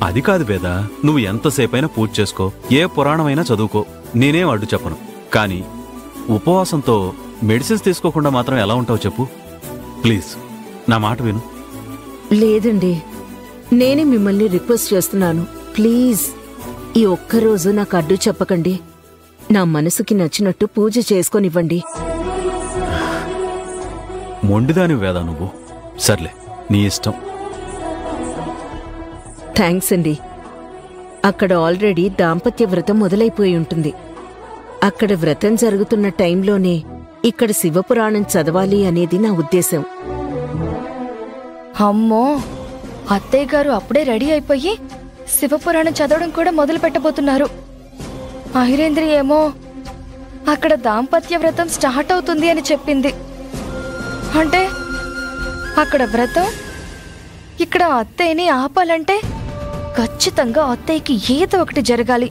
అది కాదు వేద, నువ్వు ఎంతసేపైనా పూజ చేసుకో, ఏ పురాణమైనా చదువుకో, నేనేం అడ్డు చెప్పను. కానీ ఉపవాసంతో మెడిసిన్స్ తీసుకోకుండా మాత్రం ఎలా ఉంటావు చెప్పు. ప్లీజ్ నా మాట విను. లేదండి, నేనే మిమ్మల్ని రిక్వెస్ట్ చేస్తున్నాను. ప్లీజ్ ఈ ఒక్కరోజు నాకు అడ్డు చెప్పకండి. నా మనసుకి నచ్చినట్టు పూజ చేసుకొనివ్వండి. మొండిదాని వేద నువ్వు. సర్లే, నీ ఇష్టం. థ్యాంక్స్ అండి. అక్కడ ఆల్రెడీ దాంపత్య వ్రతం మొదలైపోయి ఉంటుంది. అక్కడ వ్రతం జరుగుతున్న టైంలోనే ఇక్కడ శివపురాణం చదవాలి అనేది నా ఉద్దేశం. అమ్మో, అత్తయ్య గారు అప్పుడే రెడీ అయిపోయి శివపురాణం చదవడం కూడా మొదలు పెట్టబోతున్నారు. ఐరేంద్రి ఏమో అక్కడ దాంపత్య వ్రతం స్టార్ట్ అవుతుంది అని చెప్పింది. అంటే అక్కడ వ్రతం, ఇక్కడ అత్తయ్యని ఆపాలంటే ఖచ్చితంగా అత్తయ్యకి ఏదో ఒకటి జరగాలి.